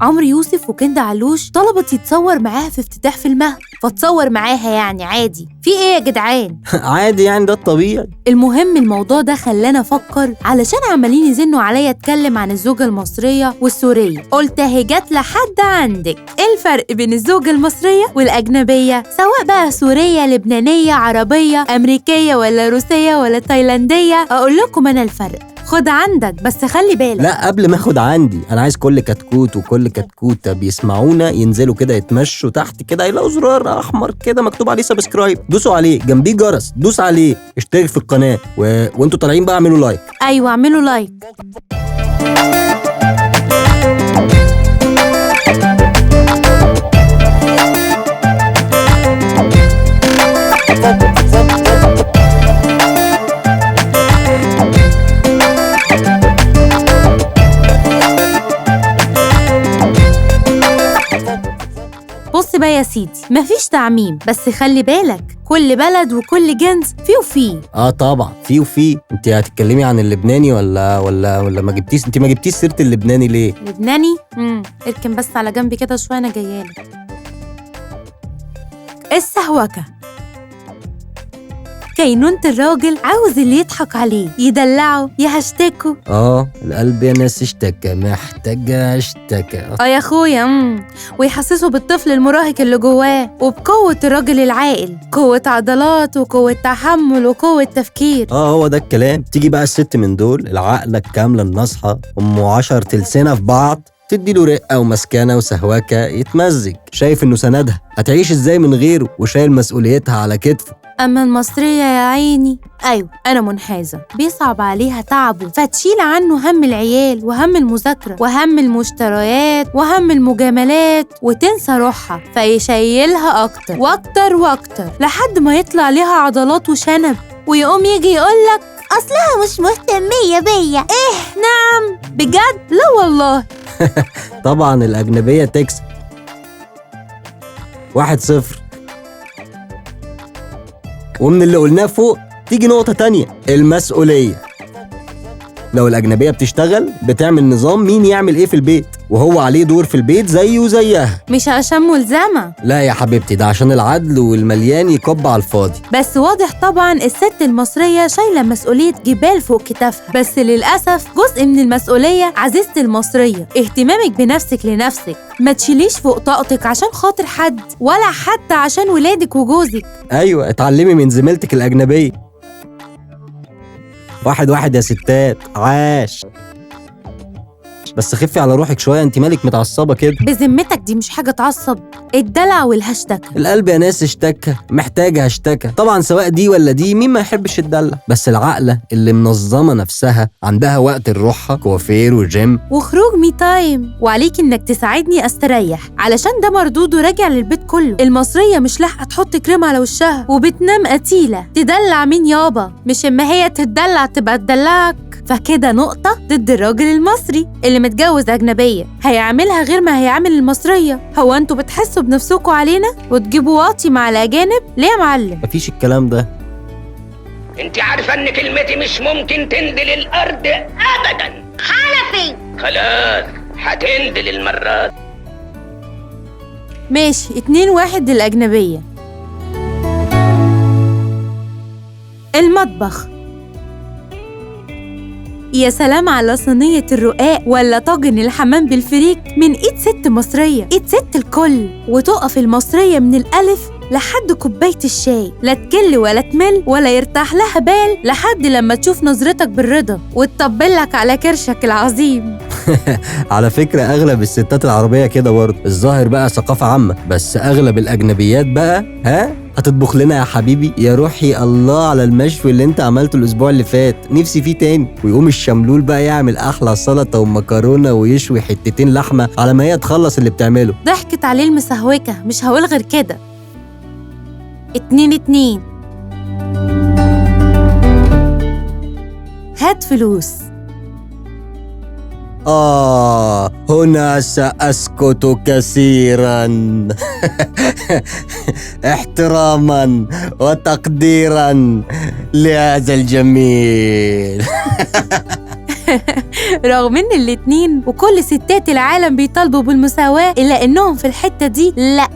عمرو يوسف وكندا علوش طلبت يتصور معاها في افتتاح فيلمها، فتصور معاها يعني عادي. في ايه يا جدعان؟ عادي يعني، ده الطبيعي. المهم الموضوع ده خلاني افكر، علشان عمالين يزنوا عليا اتكلم عن الزوجة المصرية والسورية. قلت اهي جت لحد عندك. ايه الفرق بين الزوجة المصرية والأجنبية؟ سواء بقى سورية، لبنانية، عربية، أمريكية ولا روسية ولا تايلاندية، أقول لكم أنا الفرق. خد عندك بس خلي بالك. لا، قبل ما اخد عندي، انا عايز كل كتكوت وكل كتكوتة بيسمعونا ينزلوا كده يتمشوا تحت كده، يلاقوا زرار احمر كده مكتوب عليه سبسكرايب، دوسوا عليه، جنبيه جرس دوس عليه، اشترك في القناة وانتوا طالعين بقى اعملوا لايك. ايوه اعملوا لايك. بص بقى يا سيدي، مفيش تعميم، بس خلي بالك كل بلد وكل جنس فيه وفيه. طبعا فيه وفيه. انت هتتكلمي عن اللبناني ولا ما جبتيش؟ انت ما جبتيش سيرة اللبناني ليه؟ لبناني؟ اركن بس على جنبي كده شويه، انا جايالك. السهوكه، كينونة الراجل عاوز اللي يضحك عليه، يدلعه، يهشتكه. القلب يا ناس اشتكى، محتاجة اشتكى. يا اخويا، ويحسسه بالطفل المراهق اللي جواه، وبقوة الراجل العاقل، قوة عضلات وقوة تحمل وقوة تفكير. هو ده الكلام. تيجي بقى الست من دول العقلة الكاملة الناصحة، ام 10 تلسنة في بعض، تديله رقة ومسكنة وسهواكة، يتمزج، شايف انه سندها، هتعيش ازاي من غيره وشايل مسؤوليتها على كتفه. أما المصرية يا عيني، أيوة أنا منحازة، بيصعب عليها تعبه، فتشيل عنه هم العيال وهم المذاكرة وهم المشتريات وهم المجاملات، وتنسى روحها، فيشيلها أكتر وأكتر وأكتر لحد ما يطلع ليها عضلات وشنب، ويقوم يجي يقولك أصلها مش مهتمية بيا. إيه؟ نعم بجد؟ لا والله. طبعا الأجنبية تكسب. 1-0. ومن اللي قلناه فوق تيجي نقطة تانية، المسؤولية. لو الأجنبية بتشتغل بتعمل نظام مين يعمل إيه في البيت، وهو عليه دور في البيت زيه وزيها، مش عشان ملزمة. لا يا حبيبتي، ده عشان العدل والمليان يكب على الفاضي. بس واضح طبعا الست المصرية شايلة مسؤولية جبال فوق كتافها، بس للأسف جزء من المسؤولية عزيزتي المصرية اهتمامك بنفسك لنفسك. ما تشيليش فوق طاقتك عشان خاطر حد، ولا حتى عشان ولادك وجوزك. أيوة، اتعلمي من زميلتك الأجنبية. 1-1 يا ستات، عاش. بس خفي على روحك شوية، انت مالك متعصبة كده؟ بذمتك دي مش حاجة تعصب، الدلع والهشتكة. القلب يا ناس اشتكى، محتاجة هشتكى. طبعا سواء دي ولا دي، مين ما يحبش الدلع؟ بس العقلة اللي منظمة نفسها عندها وقت لروحها، كوافير وجيم وخروج مي تايم، وعليك انك تساعدني استريح، علشان ده مردوده راجع للبيت كله. المصرية مش لاحقة تحط كريم على وشها وبتنام قتيلة. تدلع مين يابا؟ مش اما هي تدلع تبقى تدلعك. فكده نقطة ضد الراجل المصري اللي متجوز أجنبية، هيعملها غير ما هيعمل المصرية. هو انتوا بتحسوا بنفسكوا علينا وتجيبوا واطي مع الأجانب؟ ليه يا معلم؟ مفيش الكلام ده. انت عارفة ان كلمتي مش ممكن تنزل الأرض أبدا. حنفي خلاص هتنزل المرات. ماشي، 2-1 للأجنبية. المطبخ، يا سلام على صينية الرقاق ولا طاجن الحمام بالفريك من ايد ست مصرية، ايد ست الكل. وتقف المصرية من الألف لحد كوباية الشاي، لا تكل ولا تمل ولا يرتاح لها بال لحد لما تشوف نظرتك بالرضا وتطبلك على كرشك العظيم. على فكرة أغلب الستات العربية كده برضه، الظاهر بقى ثقافة عامة. بس أغلب الأجنبيات بقى هتطبخ لنا يا حبيبي. يا روحي الله على المشوي اللي انت عملته الأسبوع اللي فات، نفسي فيه تاني. ويقوم الشملول بقى يعمل أحلى سلطة ومكرونة ويشوي حتتين لحمة على ما هي تخلص اللي بتعمله. ضحكت عليه المسهوكة، مش هقول غير كده. 2-2. هات فلوس. هنا سأسكت كثيراً احتراما وتقديرا لهذا الجميل. رغم إن الاتنين وكل ستات العالم بيطالبوا بالمساواة، إلا إنهم في الحتة دي لأ.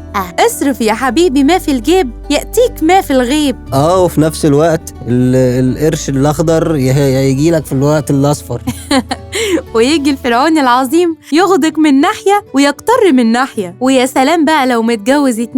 اصرف يا حبيبي ما في الجيب يأتيك ما في الغيب. وفي نفس الوقت القرش الأخضر يجيلك في الوقت الأصفر. ويجي الفرعون العظيم يغدق من ناحية ويقتر من ناحية. ويا سلام بقى لو متجوز 2،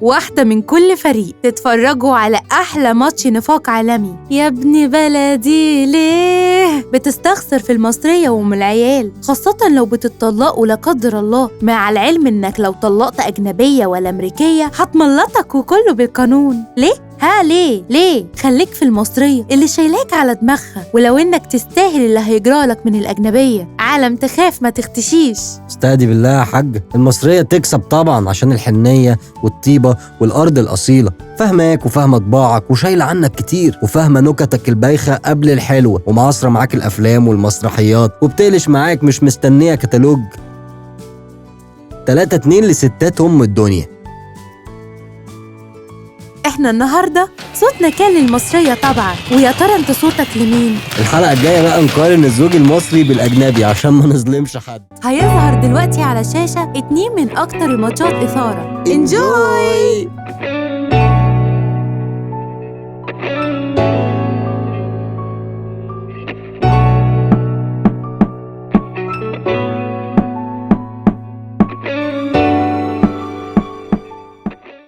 واحدة من كل فريق، تتفرجوا على أحلى ماتش نفاق عالمي. يا ابن بلدي ليه بتستخسر في المصرية وأم العيال، خاصة لو بتطلقوا لا قدر الله، مع العلم إنك لو طلقت أجنبية ولا أمريكية هتملطك وكله بالقانون. ليه؟ ليه؟ خليك في المصرية اللي شايلاك على دماغها، ولو إنك تستاهل اللي هيجرالك من الأجنبية. عالم تخاف ما تختشيش. استهدي بالله يا حاج، المصرية تكسب طبعا عشان الحنية والطيبة والأرض الأصيلة. فاهماك وفاهمة طباعك وشايلة عنك كتير، وفاهمة نكتك البايخة قبل الحلوة، ومعاصرة معاك الأفلام والمسرحيات، وبتقلش معاك مش مستنية كتالوج. 3-2 لستات أم الدنيا. احنا النهاردة صوتنا كان للمصرية طبعا، ويا ترى انت صوتك لمين؟ الحلقة الجاية بقى نقارن الزوج المصري بالأجنبي عشان ما نظلمش حد. هيظهر دلوقتي على شاشة 2 من أكتر الماتشات إثارة. انجوي!